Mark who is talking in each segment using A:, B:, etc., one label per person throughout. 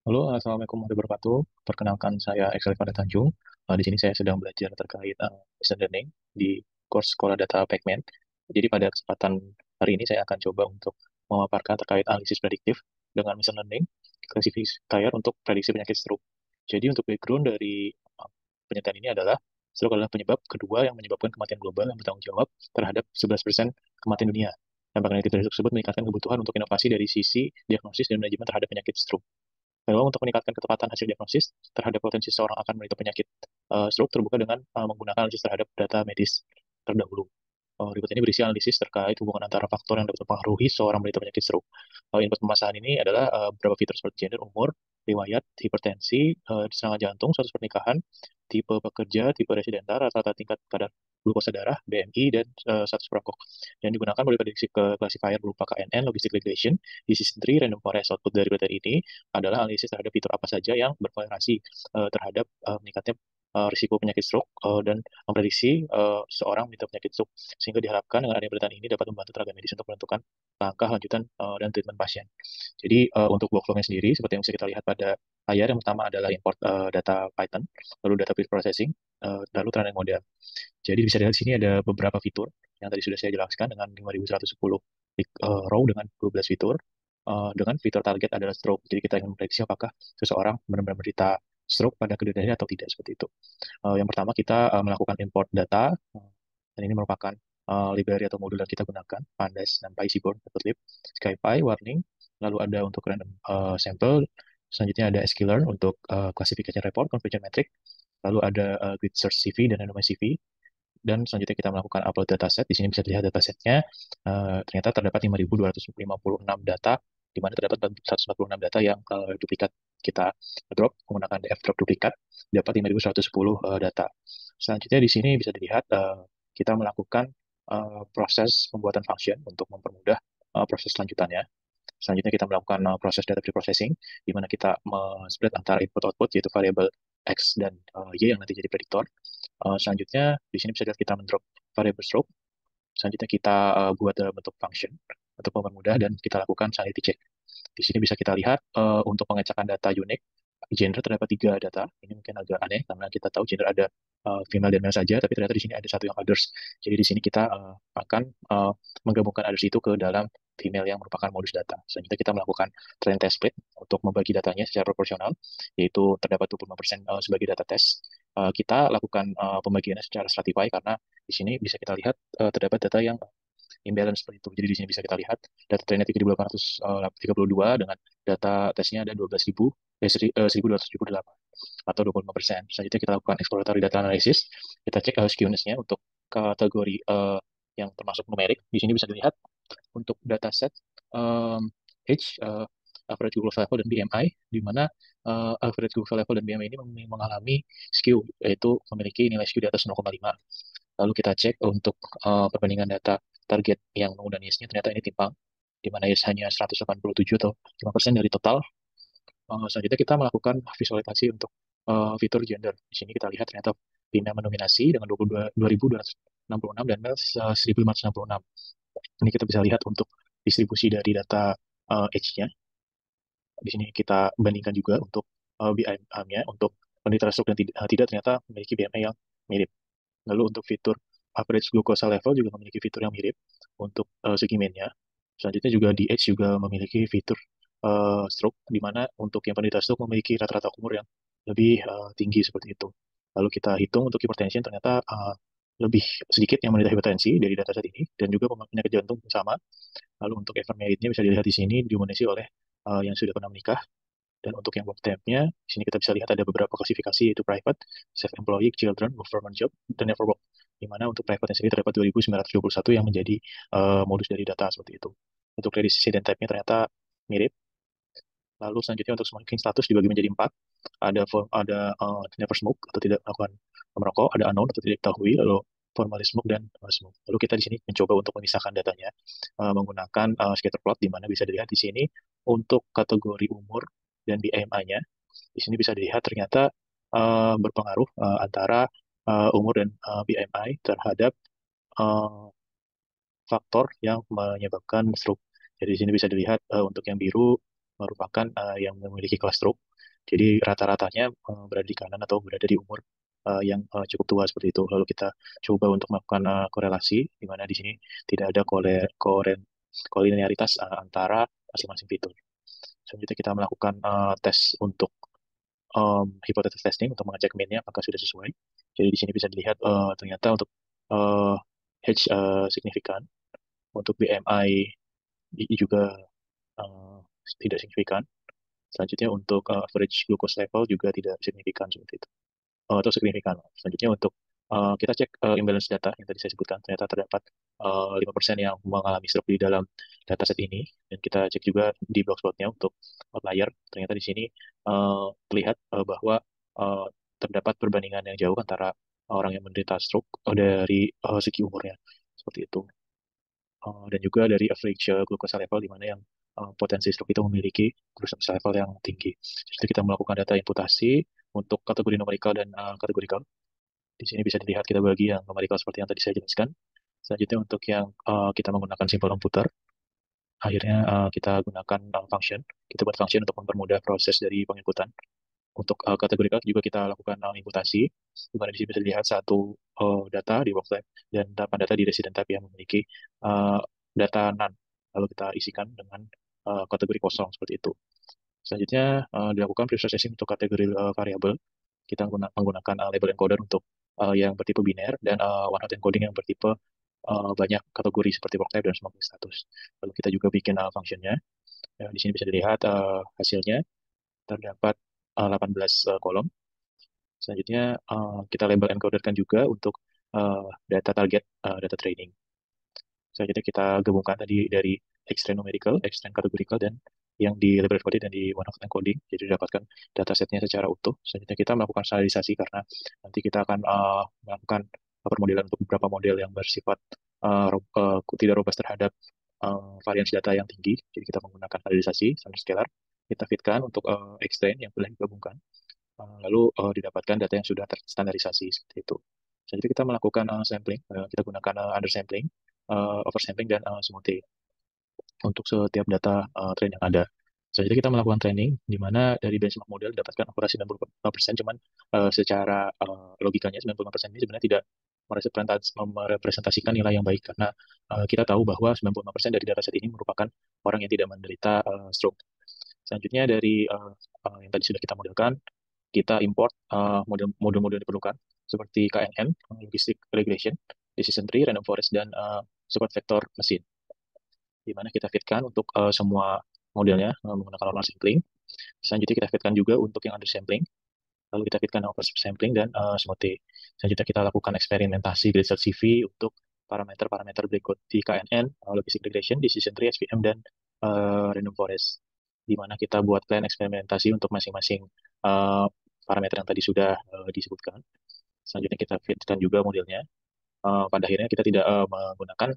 A: Halo, Assalamualaikum warahmatullahi wabarakatuh. Perkenalkan saya Excel pada Tanjung. Di sini saya sedang belajar terkait machine learning di course Sekolah Data Pacman. Jadi pada kesempatan hari ini saya akan coba untuk memaparkan terkait analisis prediktif dengan machine learning classifier untuk prediksi penyakit stroke. Jadi untuk background dari penelitian ini adalah stroke adalah penyebab kedua yang menyebabkan kematian global yang bertanggung jawab terhadap 11% kematian dunia. Dampak negatif dari tersebut meningkatkan kebutuhan untuk inovasi dari sisi diagnosis dan manajemen terhadap penyakit stroke. Peluang untuk meningkatkan ketepatan hasil diagnosis terhadap potensi seseorang akan menderita penyakit stroke terbuka dengan menggunakan analisis terhadap data medis terdahulu. Report ini berisi analisis terkait hubungan antara faktor yang dapat mempengaruhi seorang menderita penyakit stroke. Input pemasahan ini adalah beberapa fitur seperti gender, umur, riwayat, hipertensi, serangan jantung, status pernikahan, tipe pekerja, tipe residentar, rata-rata tingkat kadar glukosa darah, BMI, dan status perokok. Dan digunakan melalui prediksi ke classifier berupa KNN, logistic regression, decision tree, random forest. Output dari materi ini adalah analisis terhadap fitur apa saja yang berkorelasi terhadap meningkatnya risiko penyakit stroke dan memprediksi seorang menderita penyakit stroke, sehingga diharapkan dengan adanya penelitian ini dapat membantu tenaga medis untuk menentukan langkah lanjutan dan treatment pasien. Jadi untuk workflow-nya sendiri, seperti yang bisa kita lihat pada layar, yang pertama adalah import data Python, lalu data pre-processing, lalu training model. Jadi bisa dilihat di sini ada beberapa fitur yang tadi sudah saya jelaskan dengan 5110 row dengan 12 fitur. Dengan fitur target adalah stroke. Jadi kita ingin memprediksi apakah seseorang benar-benar menderita stroke pada kedepannya atau tidak, seperti itu. Yang pertama kita melakukan import data, dan ini merupakan library atau modul yang kita gunakan, Pandas, NumPy, Seaborn, Matplotlib, SciPy, Warning, lalu ada untuk random sample, selanjutnya ada sklearn untuk classification report, conversion metric, lalu ada grid search CV dan randomize CV, dan selanjutnya kita melakukan upload dataset. Di sini bisa dilihat datasetnya, ternyata terdapat 5.256 data, di mana terdapat 146 data yang duplikat. Kita drop menggunakan df drop duplikat, dapat 5.110 data. Selanjutnya di sini bisa dilihat kita melakukan proses pembuatan function untuk mempermudah proses selanjutannya. Selanjutnya kita melakukan proses data preprocessing, di mana kita split antara input-output, yaitu variabel X dan Y yang nanti jadi prediktor. Selanjutnya, di sini bisa dilihat kita mendrop variable stroke. Selanjutnya kita buat dalam bentuk function untuk mempermudah, dan kita lakukan sanity check. Di sini bisa kita lihat untuk pengecekan data unik, gender terdapat 3 data. Ini mungkin agak aneh karena kita tahu gender ada female dan male saja, tapi ternyata di sini ada satu yang others. Jadi di sini kita akan menggabungkan others itu ke dalam female yang merupakan modus data. Selanjutnya kita melakukan trend test split untuk membagi datanya secara proporsional, yaitu terdapat 25% sebagai data test. Kita lakukan pembagiannya secara stratify karena di sini bisa kita lihat terdapat data yang imbalance seperti itu. Jadi di sini bisa kita lihat data trennya 3.832 dengan data tesnya ada 1.278 atau 25%. Selanjutnya kita lakukan exploratory data analysis. Kita cek skewness-nya untuk kategori yang termasuk numerik. Di sini bisa dilihat untuk dataset age, average Google level dan BMI, di mana average Google level dan BMI ini mengalami skew, yaitu memiliki nilai skew di atas 0,5. Lalu kita cek untuk perbandingan data target yang menggunakan yes-nya, ternyata ini timpang, di mana yes hanya 187 atau 5% dari total. Selanjutnya kita melakukan visualisasi untuk fitur gender. Di sini kita lihat ternyata Vina mendominasi dengan 22.266 dan male 1.566. Ini kita bisa lihat untuk distribusi dari data age-nya. Di sini kita bandingkan juga untuk BMI-nya, untuk penderita stroke dan tidak, ternyata memiliki BMI yang mirip. Lalu untuk fitur average glucose level juga memiliki fitur yang mirip untuk segi mean-nya. Selanjutnya juga di Edge juga memiliki fitur stroke, di mana untuk yang penderita stroke memiliki rata-rata umur yang lebih tinggi seperti itu. Lalu kita hitung untuk hypertension, ternyata lebih sedikit yang menderita hipertensi dari data set ini, dan juga penyakit jantung sama. Lalu untuk effort merit-nya bisa dilihat di sini didominasi oleh yang sudah pernah menikah. Dan untuk yang work type-nya, di sini kita bisa lihat ada beberapa klasifikasi, yaitu private, self-employed, children, government job, dan never work. Di mana untuk private sendiri terdapat 2.921 yang menjadi modus dari data seperti itu. Untuk dari sisi dan type-nya ternyata mirip. Lalu selanjutnya untuk smoking status dibagi menjadi 4. Ada never smoke atau tidak melakukan merokok, ada unknown atau tidak diketahui, lalu formalin smoke dan smoke. Lalu kita di sini mencoba untuk memisahkan datanya menggunakan scatter plot, di mana bisa dilihat di sini untuk kategori umur dan BMI-nya. Di sini bisa dilihat ternyata berpengaruh antara umur dan BMI terhadap uh, faktor yang menyebabkan stroke. Jadi di sini bisa dilihat untuk yang biru merupakan yang memiliki kelas stroke, Jadi rata-ratanya berada di kanan atau berada di umur yang cukup tua seperti itu. Lalu kita coba untuk melakukan korelasi, di mana di sini tidak ada kolinearitas antara masing-masing fitur. Selanjutnya kita melakukan tes untuk hipotesis testing untuk mengecek mean-nya apakah sudah sesuai. Jadi di sini bisa dilihat ternyata untuk uh, H signifikan, untuk BMI juga uh, tidak signifikan. Selanjutnya untuk average glucose level juga tidak signifikan seperti itu. Atau signifikan. Selanjutnya untuk kita cek imbalance data yang tadi saya sebutkan, ternyata terdapat 5% yang mengalami stroke di dalam dataset ini, dan kita cek juga di blogspotnya untuk outlier, ternyata di sini terlihat bahwa uh, terdapat perbandingan yang jauh antara orang yang menderita stroke dari segi umurnya, seperti itu. Dan juga dari average glucose level di mana yang potensi stroke itu memiliki glucose level yang tinggi. Jadi kita melakukan data imputasi untuk kategori numerikal dan kategorikal. Di sini bisa dilihat kita bagi yang numerikal seperti yang tadi saya jelaskan. Selanjutnya untuk yang kita menggunakan simpel komputer, akhirnya kita gunakan function. Kita buat function untuk mempermudah proses dari penginputan. Untuk kategorikal juga kita lakukan imputasi, di mana di sini bisa dilihat satu data di work type dan 8 data di resident type yang memiliki uh, data none. Lalu kita isikan dengan kategori kosong seperti itu. Selanjutnya dilakukan preprocessing untuk kategori variabel. Kita menggunakan label encoder untuk yang bertipe biner dan one hot encoding yang bertipe banyak kategori seperti work type dan smoking status. Lalu kita juga bikin functionnya. Ya, di sini bisa dilihat hasilnya terdapat 18 kolom. Selanjutnya kita label encoderkan juga untuk data target, data training. Selanjutnya kita gabungkan tadi dari extract numerical, extract categorical, dan yang di label encoding dan di one hot encoding. Jadi didapatkan datasetnya secara utuh. Selanjutnya kita melakukan standarisasi karena nanti kita akan melakukan permodelan untuk beberapa model yang bersifat tidak robust terhadap varians data yang tinggi. Jadi kita menggunakan standarisasi standar scalar. Kita fitkan untuk extract yang telah digabungkan. Lalu didapatkan data yang sudah terstandarisasi seperti itu. Selanjutnya kita melakukan sampling. Kita gunakan undersampling, oversampling, dan smoothing untuk setiap data train yang ada. Selanjutnya kita melakukan training, di mana dari benchmark model dapatkan akurasi 95%, cuman secara logikanya 95% ini sebenarnya tidak merepresentasikan nilai yang baik, karena kita tahu bahwa 95% dari dataset ini merupakan orang yang tidak menderita stroke. Selanjutnya dari yang tadi sudah kita modelkan, kita import model-model yang diperlukan seperti KNN, Logistic Regression, Decision Tree, Random Forest, dan Support Vector Machine, di mana kita fitkan untuk semua modelnya menggunakan normal sampling. Selanjutnya kita fitkan juga untuk yang undersampling, lalu kita fitkan oversampling dan smoothing. Selanjutnya kita lakukan eksperimentasi graded CV untuk parameter-parameter berikut di KNN, Logistic Regression, Decision Tree, SVM, dan Random Forest, di mana kita buat plan eksperimentasi untuk masing-masing parameter yang tadi sudah disebutkan. Selanjutnya kita fitkan juga modelnya. Pada akhirnya kita tidak menggunakan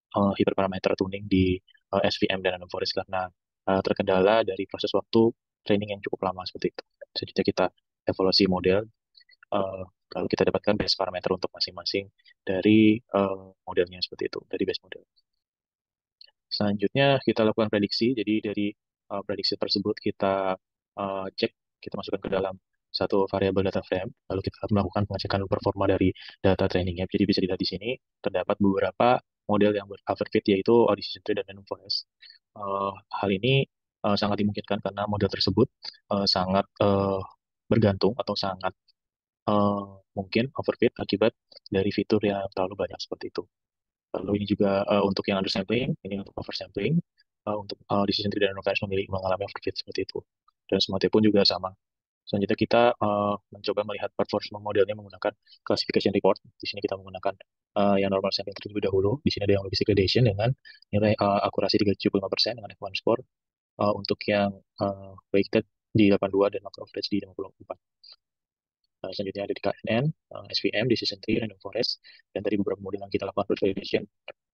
A: hyperparameter tuning di SVM dan Random Forest karena terkendala dari proses waktu training yang cukup lama seperti itu. Selanjutnya kita evaluasi model, uh, lalu kita dapatkan base parameter untuk masing-masing dari modelnya seperti itu, dari base model. Selanjutnya kita lakukan prediksi, jadi dari prediksi tersebut kita cek, kita masukkan ke dalam satu variabel data frame, lalu kita melakukan pengecekan performa dari data trainingnya. Jadi bisa dilihat di sini terdapat beberapa model yang overfit, yaitu Decision Tree dan Random Forest. Hal ini sangat dimungkinkan karena model tersebut sangat bergantung atau sangat eh, mungkin overfit akibat dari fitur yang terlalu banyak seperti itu. Lalu ini juga untuk yang undersampling, ini untuk oversampling, untuk decision tree dan inference mengalami overfit seperti itu. Dan semua pun juga sama. Selanjutnya kita mencoba melihat performance modelnya menggunakan classification report. Di sini kita menggunakan yang normal sampling terlebih dahulu. Di sini ada yang logistic gradation dengan nilai akurasi 75% dengan F1 score. Untuk yang weighted di 82 dan macro average di 54. Selanjutnya ada di KNN, SVM, Decision Tree, Random Forest, dan tadi beberapa model yang kita lakukan validation.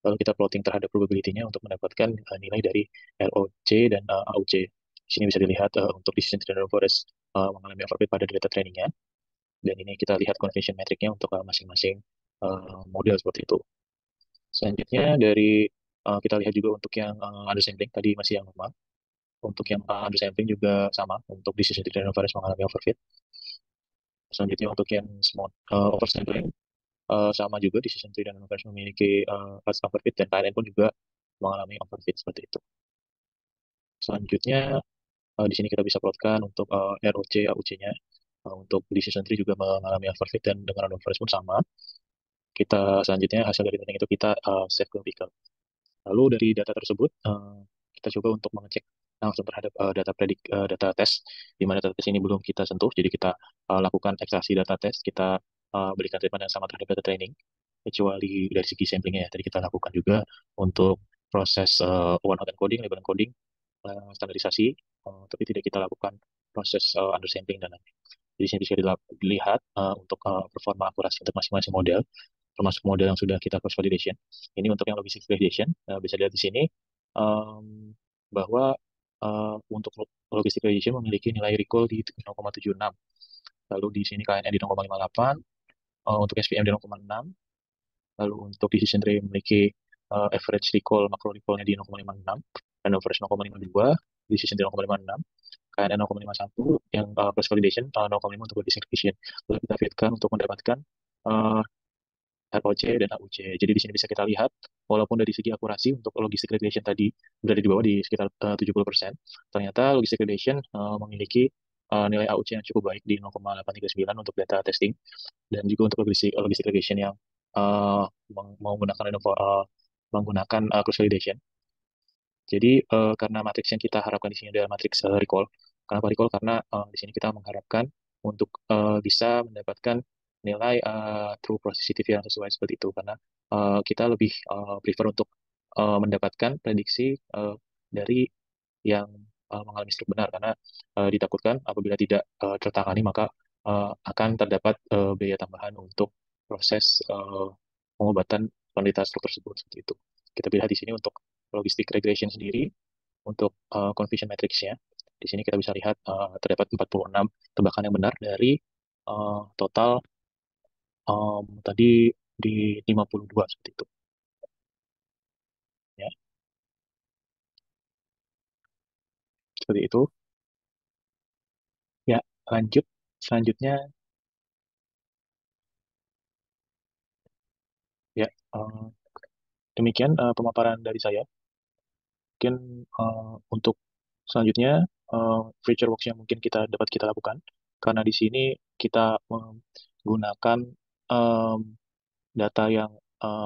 A: Lalu kita plotting terhadap probability-nya untuk mendapatkan nilai dari ROC dan AUC. Di sini bisa dilihat untuk Decision Tree dan Random Forest mengalami overfit pada data trainingnya. Dan ini kita lihat conversion metricnya untuk masing-masing model seperti itu. Selanjutnya dari kita lihat juga untuk yang undersampling tadi masih yang normal. Untuk yang undersampling juga sama, untuk decision tree dan inference mengalami overfit. Selanjutnya untuk yang small oversampling sama juga decision tree dan inference memiliki fast overfit dan KNN pun juga mengalami overfit seperti itu. Selanjutnya di sini kita bisa plotkan untuk ROC, AUC-nya. Untuk decision tree juga mengalami overfit dan dengan inference pun sama. Kita selanjutnya hasil dari training itu kita save ke Pickle. Lalu dari data tersebut kita coba untuk mengecek langsung terhadap data tes di mana data tes ini belum kita sentuh, jadi kita lakukan ekstraksi data tes, kita berikan treatment yang sama terhadap data training, kecuali dari segi samplingnya ya tadi kita lakukan juga untuk proses one hot encoding, label encoding, standarisasi, tapi tidak kita lakukan proses undersampling dan lain-lain. Jadi sini bisa dilihat untuk performa akurasi untuk masing-masing model, termasuk model yang sudah kita cross validation. Ini untuk yang logistic validation, bisa dilihat di sini bahwa untuk logistic validation memiliki nilai recall di 0,76. Lalu di sini KNN di 0,58, untuk SPM di 0,6, lalu untuk decision tree memiliki average recall, macro recallnya di 0,56, dan average 0,52, decision tree 0,56, KNN 0,51, yang cross validation 0,5 untuk logistic validation. Lalu kita fitkan untuk mendapatkan uh, ROC dan AUC. Jadi di sini bisa kita lihat, walaupun dari segi akurasi untuk logistic regression tadi berada di bawah di sekitar 70%, ternyata logistic regression memiliki nilai AUC yang cukup baik di 0,839 untuk data testing, dan juga untuk logistic regression yang menggunakan menggunakan cross validation. Jadi karena matriks yang kita harapkan di sini adalah matriks recall. Kenapa recall? Karena di sini kita mengharapkan untuk bisa mendapatkan nilai true positivity yang sesuai seperti itu. Karena kita lebih prefer untuk mendapatkan prediksi dari yang mengalami stroke benar. Karena ditakutkan apabila tidak tertangani maka akan terdapat biaya tambahan untuk proses pengobatan penderita stroke tersebut seperti itu. Kita lihat di sini untuk logistic regression sendiri untuk confusion matrix-nya. Di sini kita bisa lihat terdapat 46 tebakan yang benar dari total tadi di 52 seperti itu. Ya, seperti itu. Ya, lanjut. Selanjutnya, ya, demikian pemaparan dari saya. Mungkin untuk selanjutnya feature works yang mungkin dapat kita lakukan karena di sini kita menggunakan em, data yang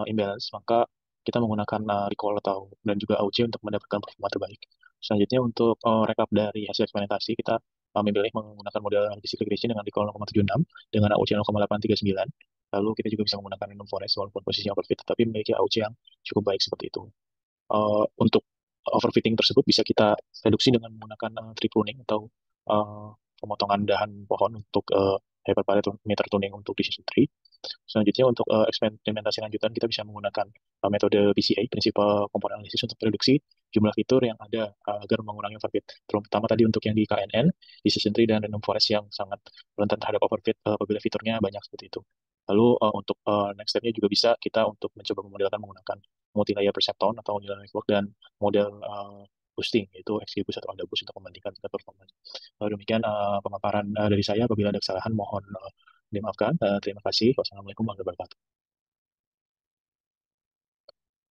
A: imbalance, maka kita menggunakan recall atau dan juga AUC untuk mendapatkan performa terbaik. Selanjutnya untuk rekap dari hasil eksperimentasi, kita memilih menggunakan model logistic regression dengan recall 0,76 dengan AUC 0,839. Lalu kita juga bisa menggunakan random forest walaupun posisinya overfit, tetapi memiliki AUC yang cukup baik seperti itu. Untuk overfitting tersebut bisa kita reduksi dengan menggunakan tree pruning atau uh, pemotongan dahan pohon untuk hyperparameter tuning untuk decision tree. Selanjutnya untuk eksperimentasi lanjutan kita bisa menggunakan metode PCA, Principal Component Analysis, untuk prediksi jumlah fitur yang ada agar mengurangi overfit. Terutama tadi untuk yang di KNN, Decision Tree dan Random Forest yang sangat rentan terhadap overfit apabila fiturnya banyak seperti itu. Lalu untuk next step-nya juga bisa kita untuk mencoba memodelkan menggunakan multi-layer perceptron atau neural network dan model boosting, yaitu XGBoost atau AdaBoost untuk membandingkan tingkat performance. Demikian pemaparan dari saya. Apabila ada kesalahan mohon dimaafkan. Terima kasih. Wassalamualaikum warahmatullahi wabarakatuh.